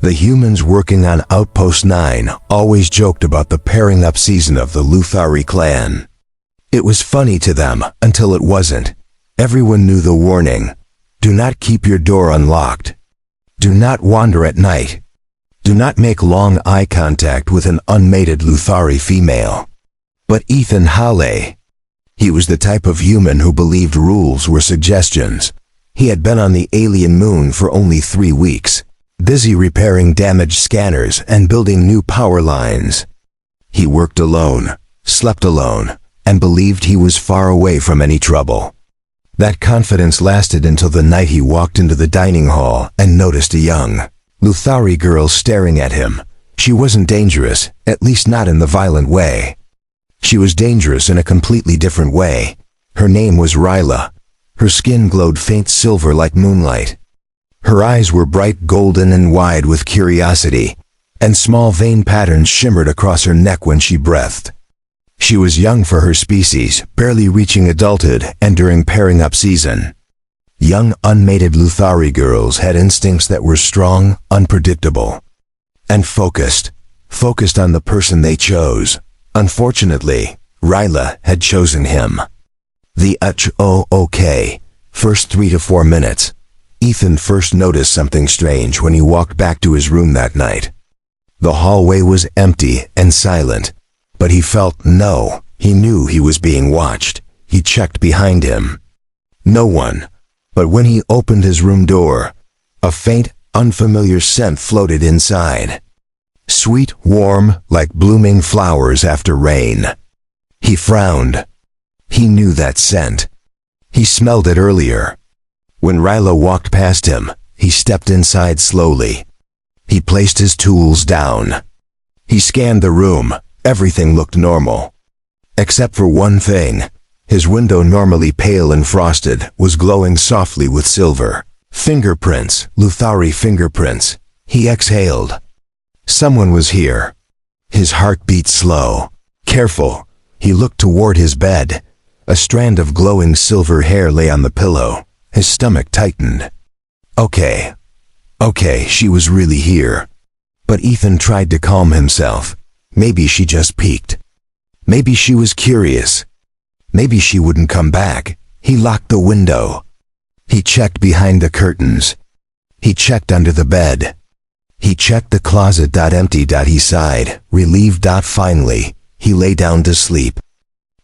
The humans working on Outpost 9 always joked about the pairing up season of the Luthari clan. It was funny to them until it wasn't. Everyone knew the warning. Do not keep your door unlocked. Do not wander at night. Do not make long eye contact with an unmated Luthari female. But Ethan Hale, he was the type of human who believed rules were suggestions. He had been on the alien moon for only 3 weeks, busy repairing damaged scanners and building new power lines. He worked alone, slept alone, and believed he was far away from any trouble. That confidence lasted until the night he walked into the dining hall and noticed a young Luthari girl staring at him. She wasn't dangerous, at least not in the violent way. She was dangerous in a completely different way. Her name was Ryla. Her skin glowed faint silver like moonlight. Her eyes were bright golden and wide with curiosity, and small vein patterns shimmered across her neck when she breathed. She was young for her species, barely reaching adulthood and during pairing up season. Young unmated Luthari girls had instincts that were strong, unpredictable, and focused on the person they chose. Unfortunately, Ryla had chosen him. First 3 to 4 minutes. Ethan first noticed something strange when he walked back to his room that night. The hallway was empty and silent, but he knew he was being watched. He checked behind him. No one. But when he opened his room door, a faint, unfamiliar scent floated inside. Sweet, warm, like blooming flowers after rain. He frowned. He knew that scent. He smelled it earlier. When Ryla walked past him, he stepped inside slowly. He placed his tools down. He scanned the room. Everything looked normal. Except for one thing. His window, normally pale and frosted, was glowing softly with silver. Fingerprints, Luthari fingerprints. He exhaled. Someone was here. His heart beat slow. Careful. He looked toward his bed. A strand of glowing silver hair lay on the pillow. His stomach tightened. Okay, she was really here. But Ethan tried to calm himself. Maybe she just peeked. Maybe she was curious. Maybe she wouldn't come back. He locked the window. He checked behind the curtains. He checked under the bed. He checked the closet. Empty. He sighed, relieved. Finally, he lay down to sleep.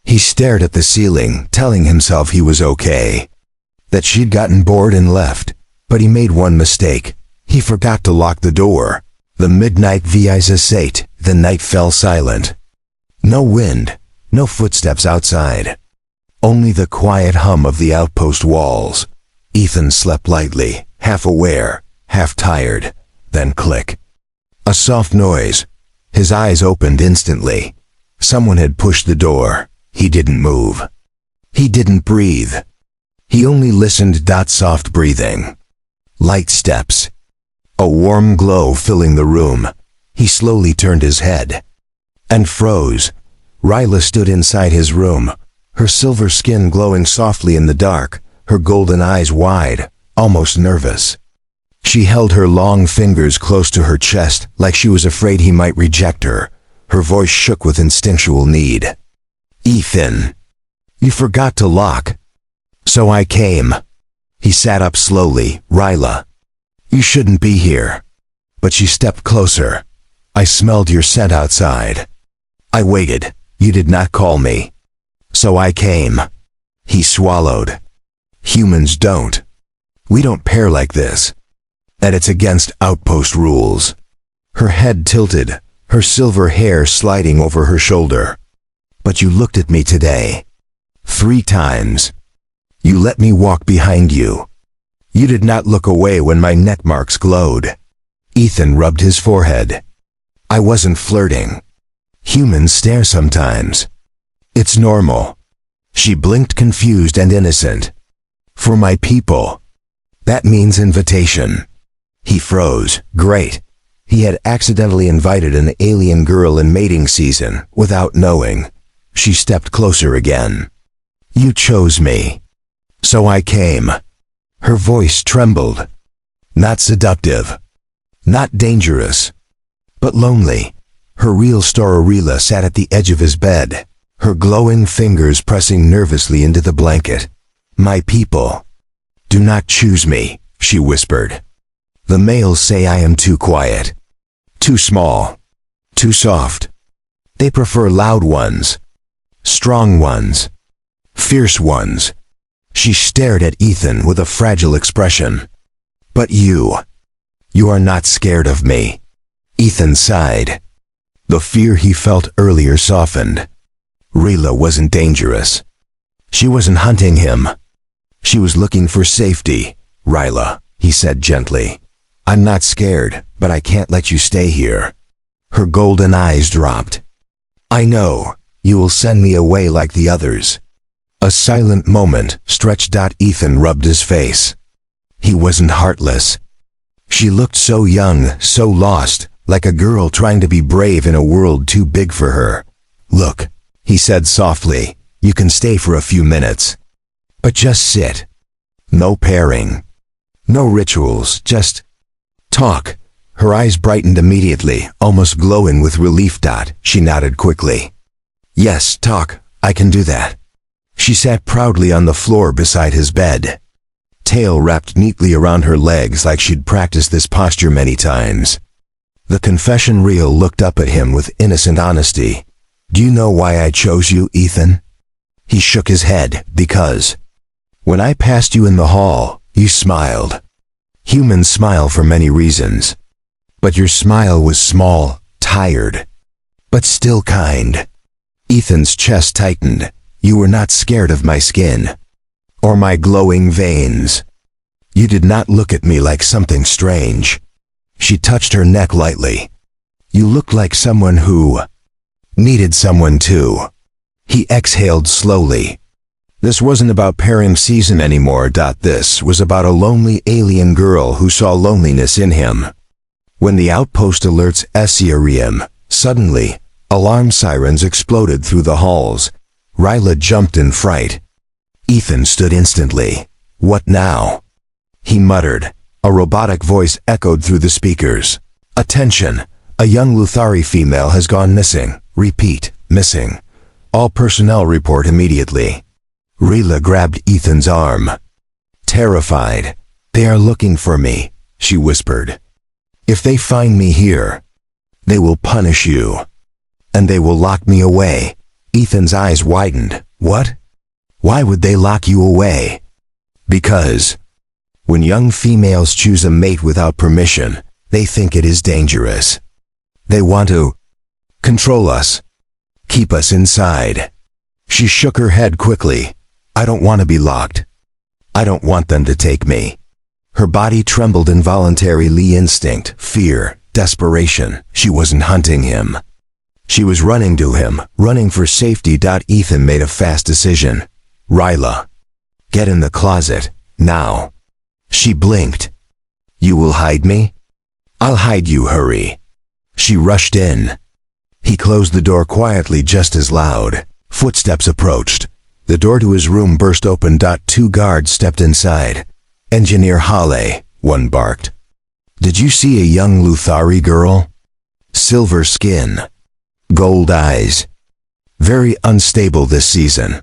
He stared at the ceiling, telling himself he was okay. That she'd gotten bored and left. But he made one mistake. He forgot to lock the door. The midnight visate. The night fell silent. No wind, no footsteps outside. Only the quiet hum of the outpost walls. Ethan slept lightly, half aware, half tired. Then click. A soft noise. His eyes opened instantly. Someone had pushed the door. He didn't move. He didn't breathe. He only listened. Soft breathing. Light steps. A warm glow filling the room. He slowly turned his head. And froze. Ryla stood inside his room, her silver skin glowing softly in the dark, her golden eyes wide, almost nervous. She held her long fingers close to her chest like she was afraid he might reject her. Her voice shook with instinctual need. Ethan, you forgot to lock. So I came. He sat up slowly. Ryla, you shouldn't be here. But she stepped closer. I smelled your scent outside. I waited. You did not call me. So I came. He swallowed. Humans don't. We don't pair like this. And it's against outpost rules. Her head tilted, her silver hair sliding over her shoulder. But you looked at me today. 3 times. You let me walk behind you. You did not look away when my neck marks glowed. Ethan rubbed his forehead. I wasn't flirting. Humans stare sometimes. It's normal. She blinked, confused and innocent. For my people. That means invitation. He froze. Great. He had accidentally invited an alien girl in mating season, without knowing. She stepped closer again. You chose me. So I came. Her voice trembled. Not seductive. Not dangerous, but lonely. Her real star Rila sat at the edge of his bed, her glowing fingers pressing nervously into the blanket. My people, do not choose me, she whispered. The males say I am too quiet, too small, too soft. They prefer loud ones, strong ones, fierce ones. She stared at Ethan with a fragile expression. But you are not scared of me. Ethan sighed. The fear he felt earlier softened. Rila wasn't dangerous. She wasn't hunting him. She was looking for safety. Rila, he said gently. I'm not scared, but I can't let you stay here. Her golden eyes dropped. I know, you will send me away like the others. A silent moment stretched out. Ethan rubbed his face. He wasn't heartless. She looked so young, so lost, like a girl trying to be brave in a world too big for her. Look, he said softly, you can stay for a few minutes. But just sit. No pairing. No rituals, just talk. Her eyes brightened immediately, almost glowing with relief. She nodded quickly. Yes, talk, I can do that. She sat proudly on the floor beside his bed, tail wrapped neatly around her legs like she'd practiced this posture many times. The confession reel looked up at him with innocent honesty. Do you know why I chose you, Ethan? He shook his head. Because when I passed you in the hall, you smiled. Humans smile for many reasons. But your smile was small, tired, but still kind. Ethan's chest tightened. You were not scared of my skin, or my glowing veins. You did not look at me like something strange. She touched her neck lightly. You looked like someone who needed someone too. He exhaled slowly. This wasn't about pairing season anymore. This was about a lonely alien girl who saw loneliness in him. When the outpost alerts Essarium, suddenly, alarm sirens exploded through the halls. Rila jumped in fright. Ethan stood instantly. What now? He muttered. A robotic voice echoed through the speakers. Attention! A young Luthari female has gone missing. Repeat, missing. All personnel report immediately. Rila grabbed Ethan's arm. Terrified. They are looking for me, she whispered. If they find me here, they will punish you. And they will lock me away. Ethan's eyes widened. What? Why would they lock you away? Because when young females choose a mate without permission, they think it is dangerous. They want to control us, keep us inside. She shook her head quickly. I don't want to be locked. I don't want them to take me. Her body trembled involuntarily. Instinct, fear, desperation. She wasn't hunting him. She was running to him, running for safety. Ethan made a fast decision. Rila, get in the closet, now. She blinked. You will hide me? I'll hide you, hurry. She rushed in. He closed the door quietly just as loud. Footsteps approached. The door to his room burst open. 2 guards stepped inside. Engineer Hale, one barked. Did you see a young Luthari girl? Silver skin, gold eyes. Very unstable this season.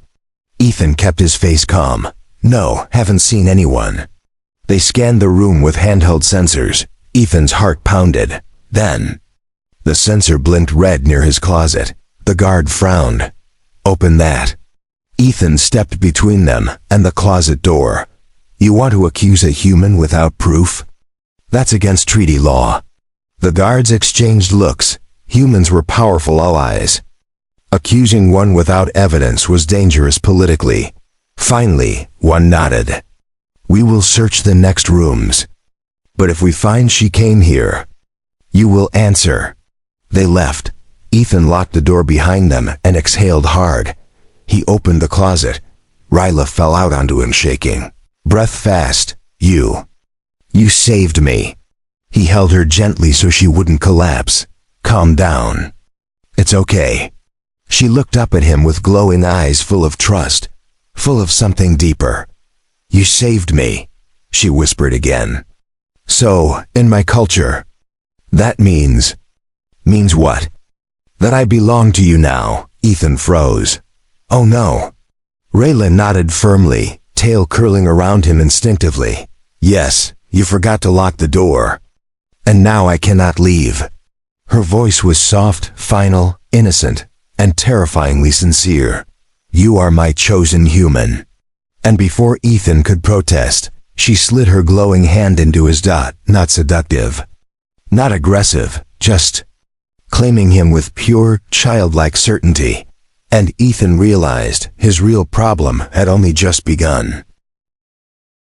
Ethan kept his face calm. No, haven't seen anyone. They scanned the room with handheld sensors. Ethan's heart pounded. Then, the sensor blinked red near his closet. The guard frowned. Open that. Ethan stepped between them and the closet door. You want to accuse a human without proof? That's against treaty law. The guards exchanged looks. Humans were powerful allies. Accusing one without evidence was dangerous politically. Finally, one nodded. We will search the next rooms. But if we find she came here, you will answer. They left. Ethan locked the door behind them and exhaled hard. He opened the closet. Rila fell out onto him shaking. Breath fast. You saved me. He held her gently so she wouldn't collapse. Calm down. It's okay. She looked up at him with glowing eyes full of trust, full of something deeper. You saved me, she whispered again. So, in my culture, That means what? That I belong to you now. Ethan froze. Oh no. Raylan nodded firmly, tail curling around him instinctively. Yes, you forgot to lock the door. And now I cannot leave. Her voice was soft, final, innocent, and terrifyingly sincere. You are my chosen human. And before Ethan could protest, she slid her glowing hand into his not seductive, not aggressive, just claiming him with pure, childlike certainty. And Ethan realized his real problem had only just begun.